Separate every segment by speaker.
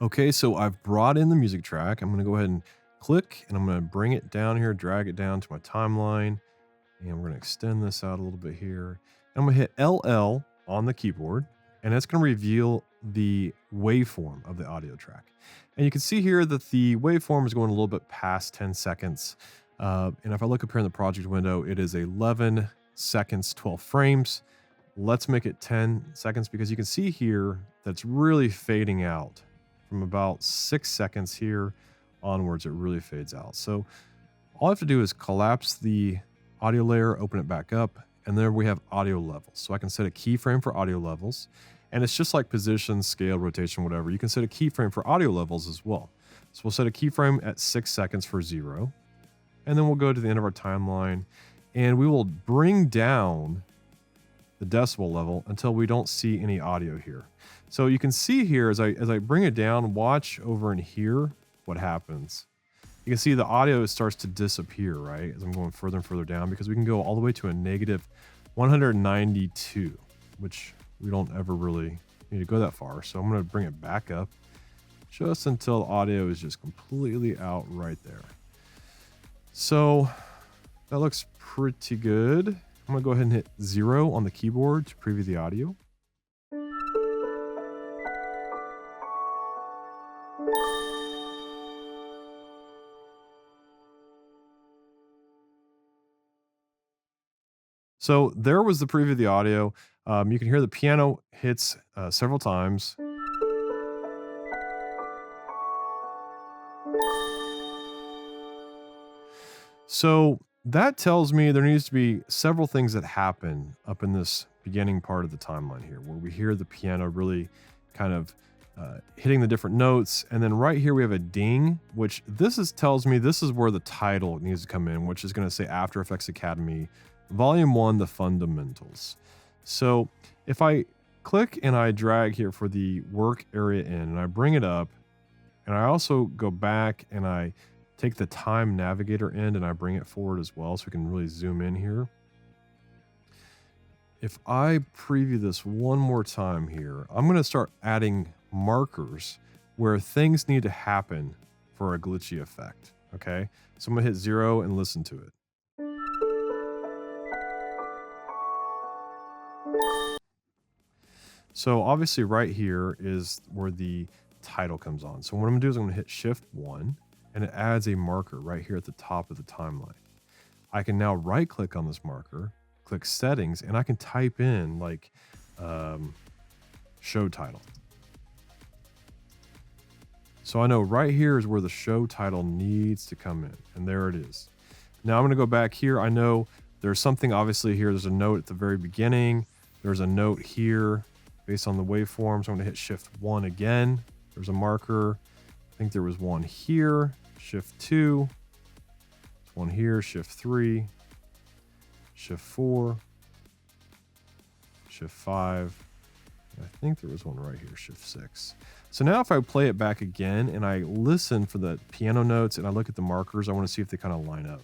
Speaker 1: Okay, so I've brought in the music track. I'm going to go ahead and click and I'm going to bring it down here, drag it down to my timeline. And we're going to extend this out a little bit here. I'm going to hit LL on the keyboard and that's going to reveal the waveform of the audio track. And you can see here that the waveform is going a little bit past 10 seconds. And if I look up here in the project window, it is 11 seconds, 12 frames. Let's make it 10 seconds because you can see here that's really fading out from about 6 seconds here onwards. It really fades out. So all I have to do is collapse the audio layer, open it back up, and there we have audio levels. So I can set a keyframe for audio levels, and it's just like position, scale, rotation, whatever. You can set a keyframe for audio levels as well. So we'll set a keyframe at 6 seconds for 0, and then we'll go to the end of our timeline, and we will bring down the decibel level until we don't see any audio here. So you can see here as I bring it down, watch over in here what happens. You can see the audio starts to disappear, right? As I'm going further and further down because we can go all the way to a negative 192, which we don't ever really need to go that far. So I'm going to bring it back up just until the audio is just completely out right there. So that looks pretty good. I'm going to go ahead and hit 0 on the keyboard to preview the audio. So there was the preview of the audio. You can hear the piano hits several times. So that tells me there needs to be several things that happen up in this beginning part of the timeline here, where we hear the piano really kind of hitting the different notes. And then right here we have a ding, which tells me this is where the title needs to come in, which is going to say After Effects Academy Volume 1, The Fundamentals. So if I click and I drag here for the work area in and I bring it up, and I also go back and I take the time navigator end and I bring it forward as well so we can really zoom in here. If I preview this one more time here, I'm going to start adding markers where things need to happen for a glitchy effect. Okay, so I'm going to hit 0 and listen to it. So obviously right here is where the title comes on. So what I'm gonna do is I'm gonna hit Shift 1 and it adds a marker right here at the top of the timeline. I can now right click on this marker, click settings, and I can type in like show title. So I know right here is where the show title needs to come in, and there it is. Now I'm gonna go back here. I know there's something obviously here. There's a note at the very beginning. There's a note here based on the waveform. So I'm gonna hit Shift 1 again. There's a marker. I think there was one here, Shift 2. There's one here, Shift 3, Shift 4, Shift 5. And I think there was one right here, Shift 6. So now if I play it back again and I listen for the piano notes and I look at the markers, I wanna see if they kind of line up.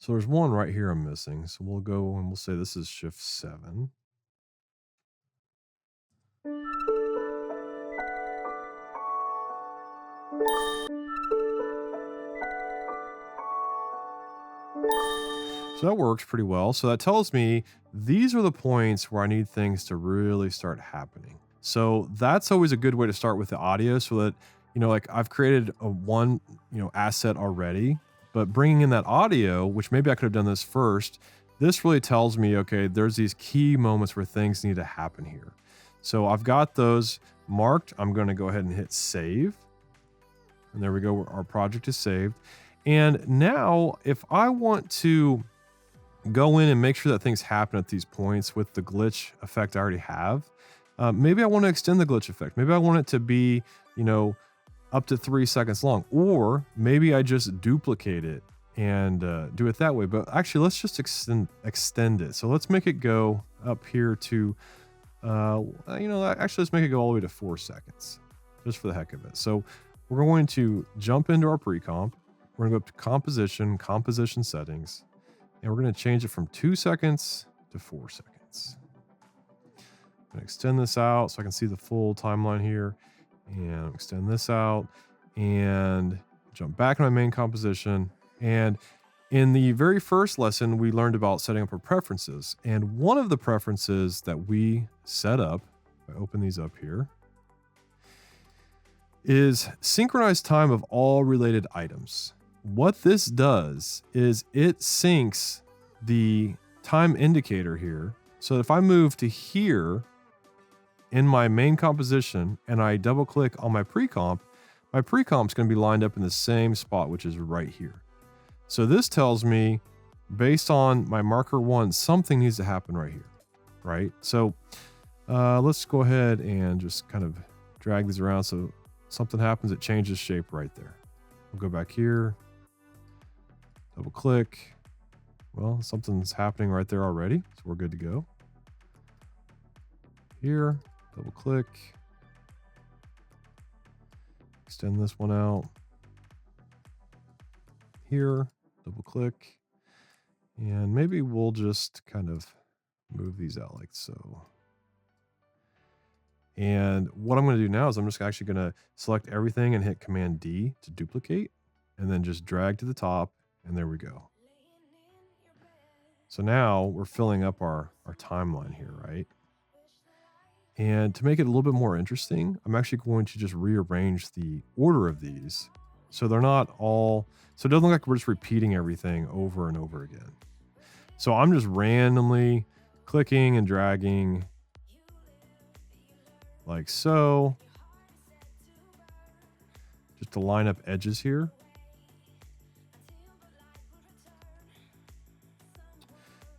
Speaker 1: So there's one right here I'm missing. So we'll go and we'll say this is Shift 7. So that works pretty well. So that tells me these are the points where I need things to really start happening. So that's always a good way to start with the audio so that, like I've created a one, asset already, but bringing in that audio, which maybe I could have done this first, this really tells me, okay, there's these key moments where things need to happen here. So I've got those marked. I'm going to go ahead and hit save. And there we go. Our project is saved. And now if I want to go in and make sure that things happen at these points with the glitch effect I already have, maybe I want to extend the glitch effect. Maybe I want it to be, up to 3 seconds long, or maybe I just duplicate it and do it that way. But actually, let's just extend it. So let's make it go up here to, actually, let's make it go all the way to 4 seconds, just for the heck of it. So we're going to jump into our pre-comp. We're going to go up to composition settings, and we're going to change it from 2 seconds to 4 seconds. I'm going to extend this out so I can see the full timeline here, and extend this out and jump back in my main composition. And in the very first lesson, we learned about setting up our preferences. And one of the preferences that we set up, if I open these up here, is synchronize time of all related items. What this does is it syncs the time indicator here. So if I move to here in my main composition and I double click on my pre-comp is going to be lined up in the same spot, which is right here. So this tells me, based on my marker 1, something needs to happen right here, right? So let's go ahead and just kind of drag these around so something happens, it changes shape right there. We'll go back here, double click. Well, something's happening right there already, so we're good to go. Here, double click. Extend this one out. Here, double click. And maybe we'll just kind of move these out like so. And what I'm going to do now is I'm just actually going to select everything and hit Command D to duplicate, and then just drag to the top, and there we go. So now we're filling up our timeline here, right? And to make it a little bit more interesting, I'm actually going to just rearrange the order of these so they're not all, so it doesn't look like we're just repeating everything over and over again. So I'm just randomly clicking and dragging like so, just to line up edges here.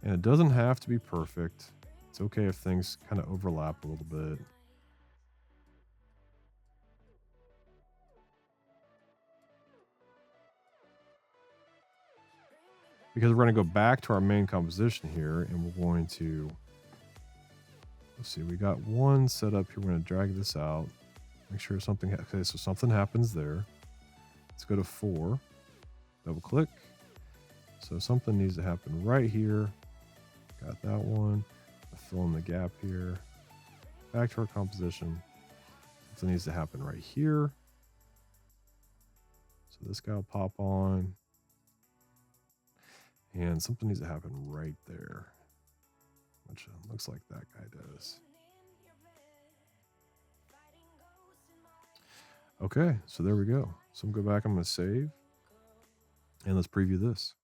Speaker 1: And it doesn't have to be perfect. It's okay if things kind of overlap a little bit. Because we're going to go back to our main composition here, and we're going to, let's see, we got one set up here. We're going to drag this out, make sure something, okay, so something happens there. Let's go to 4, double click. So something needs to happen right here. Got that one. Fill in the gap here. Back to our composition. Something needs to happen right here. So this guy will pop on. And something needs to happen right there, which looks like that guy does. Okay, so there we go. So I'm going to go back, I'm going to save. And let's preview this.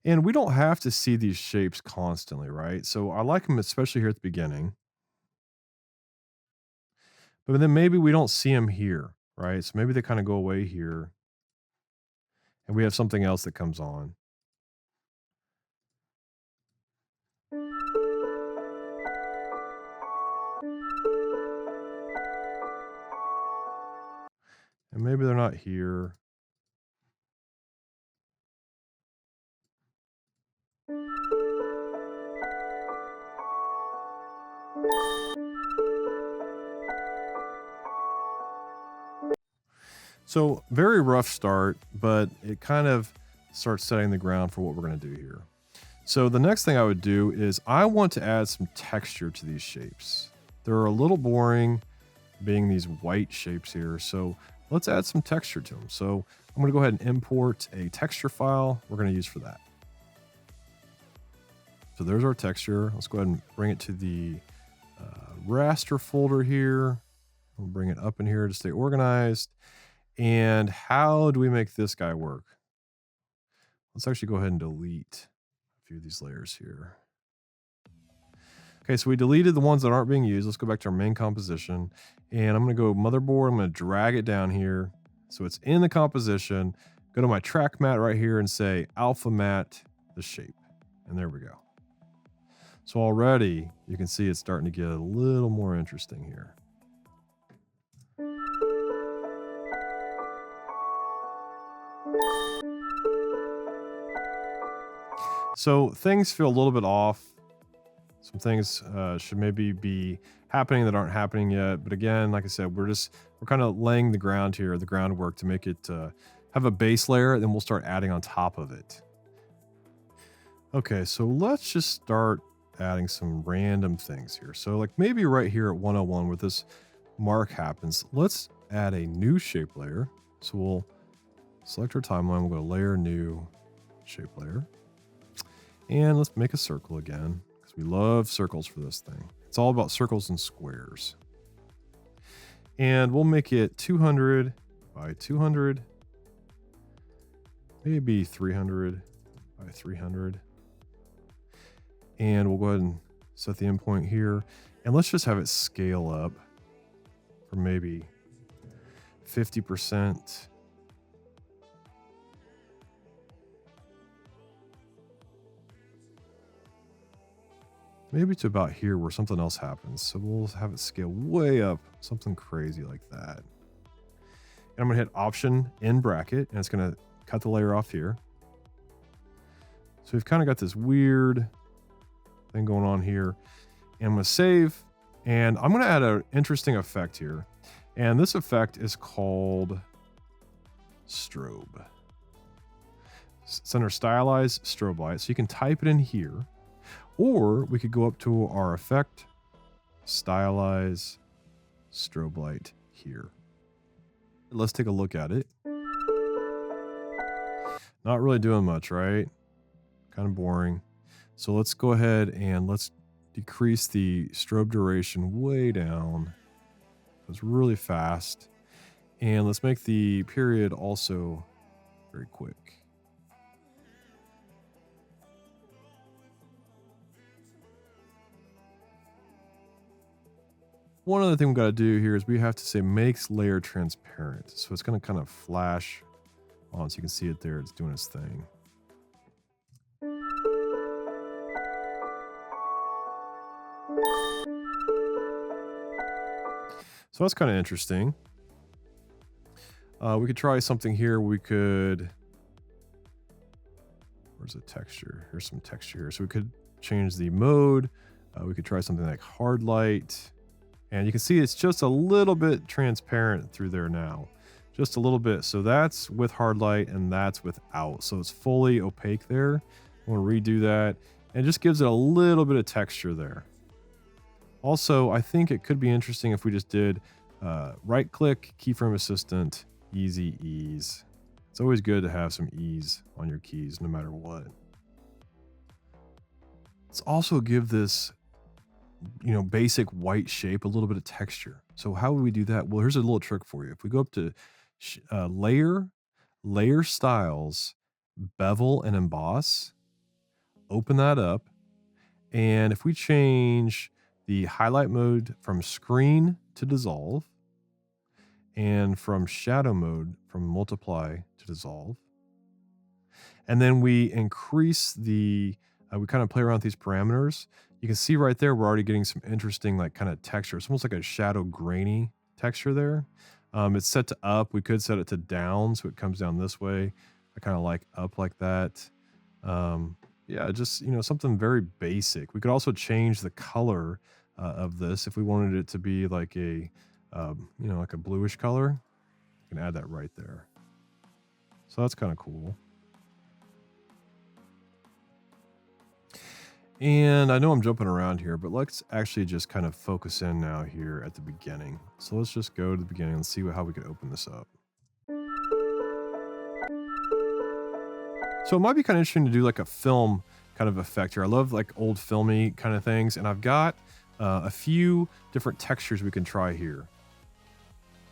Speaker 1: And we don't have to see these shapes constantly, right? So I like them, especially here at the beginning. But then maybe we don't see them here, right? So maybe they kind of go away here. And we have something else that comes on. And maybe they're not here. So very rough start, but it kind of starts setting the ground for what we're going to do here. So the next thing I would do is I want to add some texture to these shapes. They're a little boring being these white shapes here. So let's add some texture to them. So I'm going to go ahead and import a texture file we're going to use for that. So there's our texture. Let's go ahead and bring it to the raster folder here. We'll bring it up in here to stay organized. And how do we make this guy work? Let's actually go ahead and delete a few of these layers here. Okay, so we deleted the ones that aren't being used. Let's go back to our main composition. And I'm going to go motherboard. I'm going to drag it down here. So it's in the composition. Go to my track matte right here and say alpha matte the shape. And there we go. So already you can see it's starting to get a little more interesting here. So things feel a little bit off. Some things should maybe be happening that aren't happening yet. But again, like I said, we're kind of laying the ground here, the groundwork to make it have a base layer, then we'll start adding on top of it. Okay, so let's just start adding some random things here. So like maybe right here at 101 where this mark happens, let's add a new shape layer. So we'll select our timeline, we'll go to layer, new shape layer. And let's make a circle again, because we love circles for this thing. It's all about circles and squares. And we'll make it 200 by 200, maybe 300 by 300. And we'll go ahead and set the endpoint here. And let's just have it scale up for maybe 50%. Maybe to about here where something else happens. So we'll have it scale way up, something crazy like that. And I'm gonna hit Option in bracket, and it's gonna cut the layer off here. So we've kind of got this weird thing going on here. And I'm gonna save, and I'm gonna add an interesting effect here. And this effect is called strobe. It's under stylize strobe light. So you can type it in here. Or we could go up to our effect, stylize strobe light here. Let's take a look at it. Not really doing much, right? Kind of boring. So let's go ahead and let's decrease the strobe duration way down. It's really fast. And let's make the period also very quick. One other thing we got to do here is we have to say makes layer transparent. So it's going to kind of flash on, so you can see it there. It's doing its thing. So that's kind of interesting. We could try something here. We could, where's the texture? Here's some texture here. So we could change the mode. We could try something like hard light. And you can see it's just a little bit transparent through there now. Just a little bit. So that's with hard light and that's without. So it's fully opaque there. I'm going to redo that. And it just gives it a little bit of texture there. Also, I think it could be interesting if we just did right click, keyframe assistant, easy ease. It's always good to have some ease on your keys no matter what. Let's also give this basic white shape a little bit of texture. So how would we do that? Well, here's a little trick for you. If we go up to layer styles, bevel and emboss, open that up. And if we change the highlight mode from screen to dissolve, and from shadow mode from multiply to dissolve, and then we increase the, we kind of play around with these parameters. You can see right there, we're already getting some interesting like kind of texture. It's almost like a shadow grainy texture there. It's set to up. We could set it to down, so it comes down this way. I kind of like up like that. Yeah, just, something very basic. We could also change the color of this if we wanted it to be like a, like a bluish color. You can add that right there. So that's kind of cool. And I know I'm jumping around here, but let's actually just kind of focus in now here at the beginning. So let's just go to the beginning and see how we could open this up. So it might be kind of interesting to do like a film kind of effect here. I love like old filmy kind of things. And I've got a few different textures we can try here.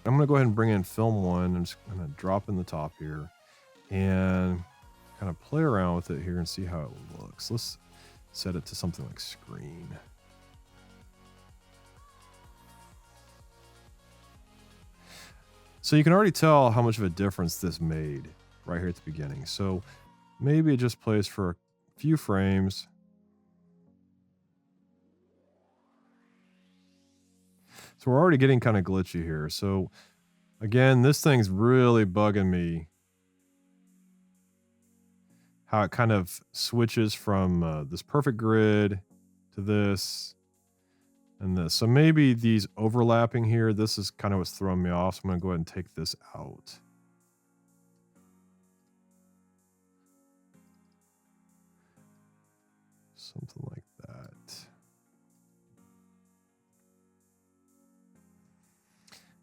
Speaker 1: I'm going to go ahead and bring in film one. I'm just going to drop in the top here and kind of play around with it here and see how it looks. Let's set it to something like screen. So you can already tell how much of a difference this made right here at the beginning. So maybe it just plays for a few frames. So we're already getting kind of glitchy here. So again, this thing's really bugging me. How it kind of switches from this perfect grid to this and this. So maybe these overlapping here, this is kind of what's throwing me off. So I'm going to go ahead and take this out. Something like that.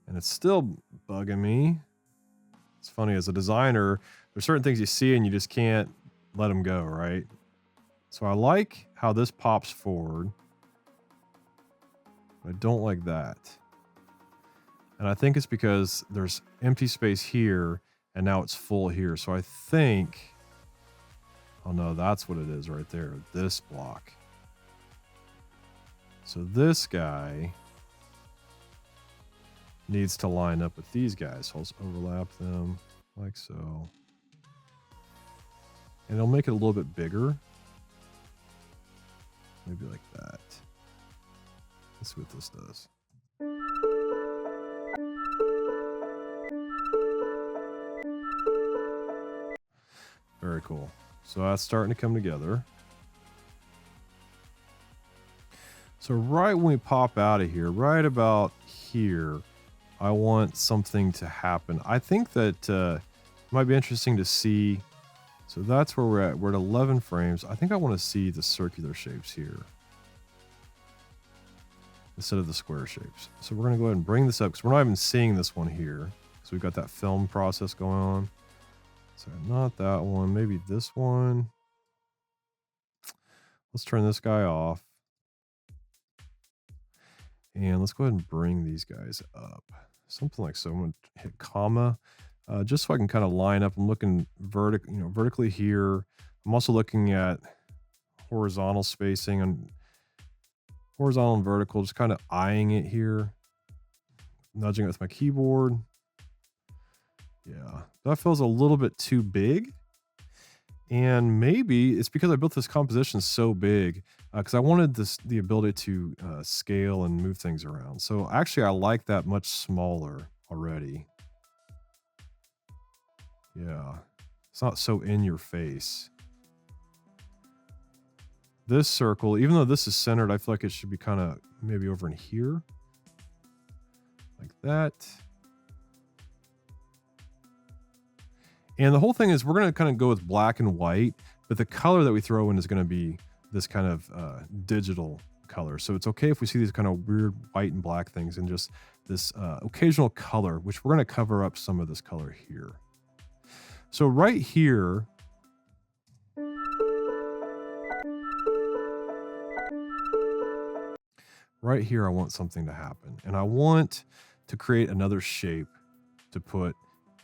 Speaker 1: And it's still bugging me. It's funny, as a designer, there's certain things you see and you just can't let them go, right? So I like how this pops forward. I don't like that. And I think it's because there's empty space here and now it's full here. So I think, oh no, that's what it is right there, this block. So this guy needs to line up with these guys. So I'll just overlap them like so. And it'll make it a little bit bigger. Maybe like that. Let's see what this does. Very cool. So that's starting to come together. So right when we pop out of here, right about here, I want something to happen. I think that it might be interesting to see. So that's where we're at. We're at 11 frames. I think I want to see the circular shapes here instead of the square shapes. So we're going to go ahead and bring this up because we're not even seeing this one here. So we've got that film process going on. So not that one, maybe this one. Let's turn this guy off. And let's go ahead and bring these guys up. Something like so. I'm going to hit comma, just so I can kind of line up. I'm looking vertically here. I'm also looking at horizontal spacing and horizontal and vertical, just kind of eyeing it here, nudging it with my keyboard. Yeah, that feels a little bit too big. And maybe it's because I built this composition so big because I wanted the ability to scale and move things around. So actually, I like that much smaller already. Yeah, it's not so in your face. This circle, even though this is centered, I feel like it should be kind of maybe over in here. Like that. And the whole thing is we're going to kind of go with black and white, but the color that we throw in is going to be this kind of digital color. So it's okay if we see these kind of weird white and black things and just this occasional color, which we're going to cover up some of this color here. So right here, I want something to happen. And I want to create another shape to put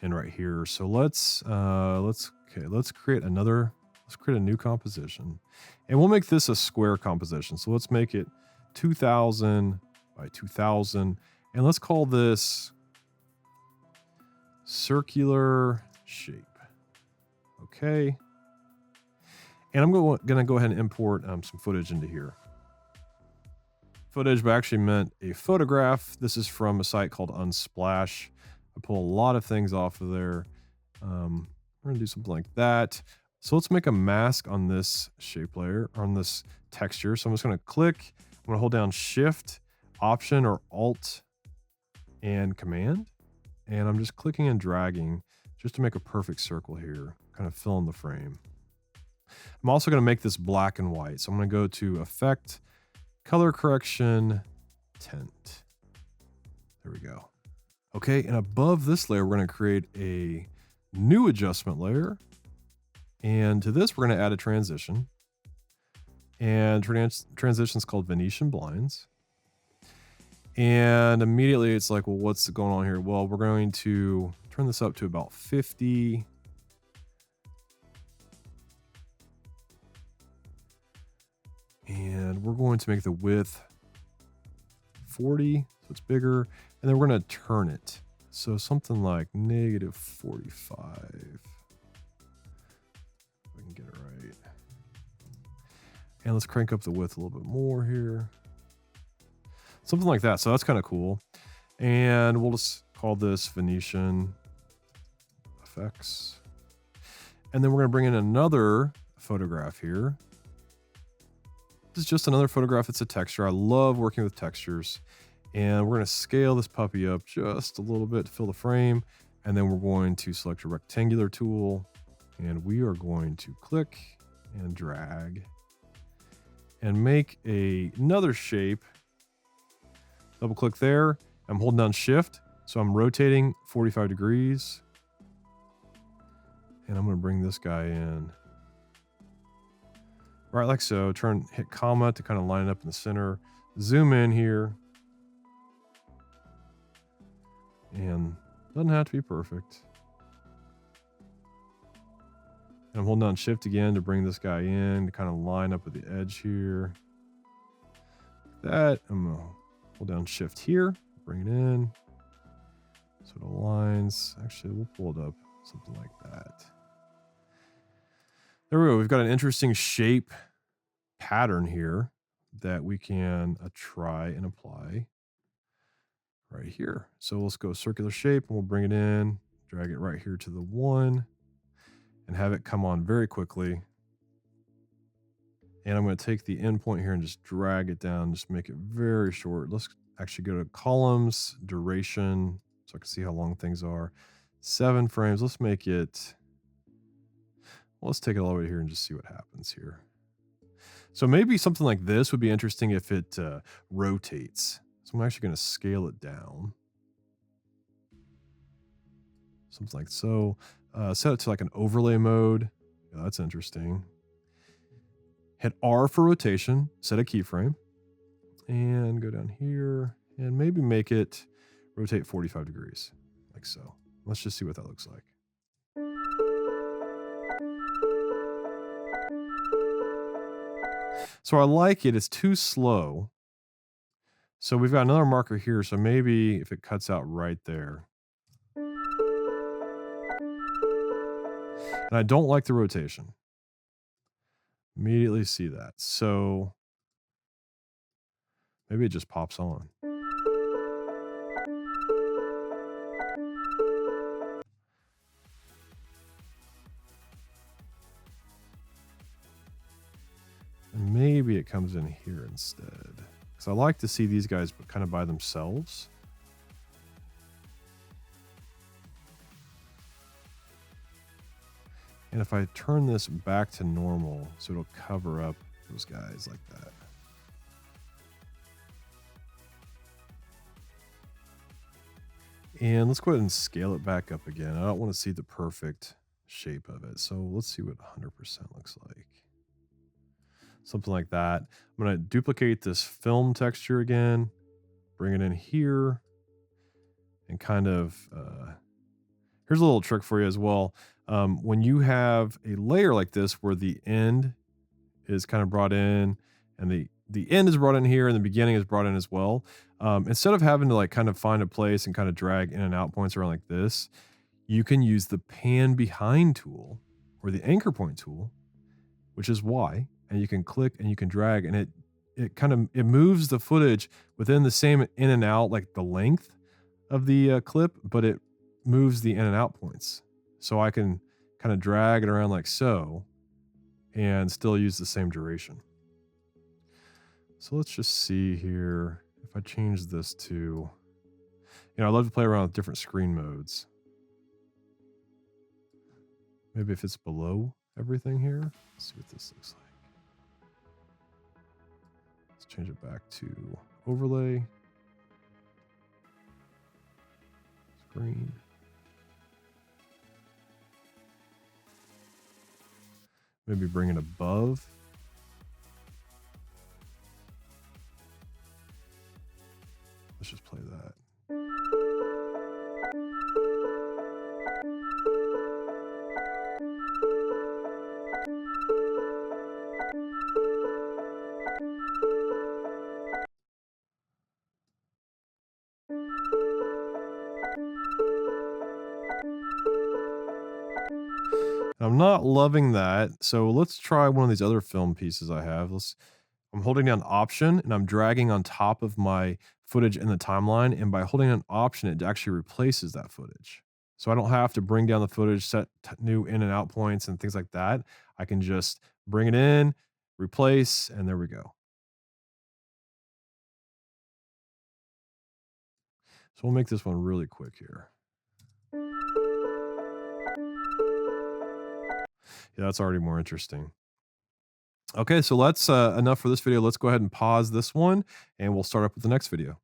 Speaker 1: in right here. So let's create a new composition, and we'll make this a square composition. So let's make it 2000 by 2000, and let's call this circular shape. Okay. And I'm going to go ahead and import some footage into here. Footage, but actually meant a photograph. This is from a site called Unsplash. I pull a lot of things off of there. We're gonna do something like that. So let's make a mask on this shape layer, on this texture. So I'm just gonna click, I'm gonna hold down Shift, Option, or Alt, and Command. And I'm just clicking and dragging just to make a perfect circle here, kind of fill in the frame. I'm also gonna make this black and white. So I'm gonna go to Effect, Color Correction, Tint. There we go. Okay, and above this layer, we're going to create a new adjustment layer. And to this, we're going to add a transition. And transition is called Venetian Blinds. And immediately it's like, well, what's going on here? Well, we're going to turn this up to about 50. And we're going to make the width 40, so it's bigger. And then we're going to turn it. So something like -45. If I can get it right. And let's crank up the width a little bit more here. Something like that. So that's kind of cool. And we'll just call this Venetian Effects. And then we're going to bring in another photograph here. is just another photograph. It's a texture. I love working with textures. And we're going to scale this puppy up just a little bit to fill the frame. And then we're going to select a rectangular tool. And we are going to click and drag. And make another shape. Double click there. I'm holding down shift. So I'm rotating 45 degrees. And I'm going to bring this guy in. Right like so. Hit comma to kind of line it up in the center. Zoom in here. And doesn't have to be perfect. And I'm holding down shift again to bring this guy in to kind of line up with the edge here. Like that. I'm going to hold down shift here. Bring it in. So it aligns. Actually, we'll pull it up. Something like that. There we go. We've got an interesting shape pattern here that we can try and apply right here. So let's go circular shape and we'll bring it in, drag it right here to the 1 and have it come on very quickly. And I'm going to take the endpoint here and just drag it down, just make it very short. Let's actually go to columns, duration, so I can see how long things are. 7 frames. Let's make it, well, let's take it all the way here and just see what happens here. So maybe something like this would be interesting if it rotates. So I'm actually going to scale it down. Something like so. Set it to like an overlay mode. Yeah, that's interesting. Hit R for rotation. Set a keyframe. And go down here. And maybe make it rotate 45 degrees. Like so. Let's just see what that looks like. So I like it. It's too slow. So we've got another marker here. So maybe if it cuts out right there. And I don't like the rotation. Immediately see that. So maybe it just pops on. And maybe it comes in here instead. Because I like to see these guys kind of by themselves. And if I turn this back to normal, so it'll cover up those guys like that. And let's go ahead and scale it back up again. I don't want to see the perfect shape of it. So let's see what 100% looks like. Something like that. I'm going to duplicate this film texture again, bring it in here, and kind of, here's a little trick for you as well. When you have a layer like this where the end is kind of brought in and the end is brought in here and the beginning is brought in as well, instead of having to like kind of find a place and kind of drag in and out points around like this, you can use the pan behind tool or the anchor point tool, which is Y, and you can click and you can drag, and it moves the footage within the same in and out, like the length of the clip, but it moves the in and out points. So I can kind of drag it around like so and still use the same duration. So let's just see here. If I change this to, I love to play around with different screen modes. Maybe if it's below everything here, let's see what this looks like. Let's change it back to overlay. Screen. Maybe bring it above. Let's just play that. I'm not loving that. So let's try one of these other film pieces I have. I'm holding down Option and I'm dragging on top of my footage in the timeline. And by holding an Option, it actually replaces that footage. So I don't have to bring down the footage, set new in and out points and things like that. I can just bring it in, replace, and there we go. So we'll make this one really quick here. Yeah, that's already more interesting. Okay, so let's enough for this video. Let's go ahead and pause this one and we'll start up with the next video.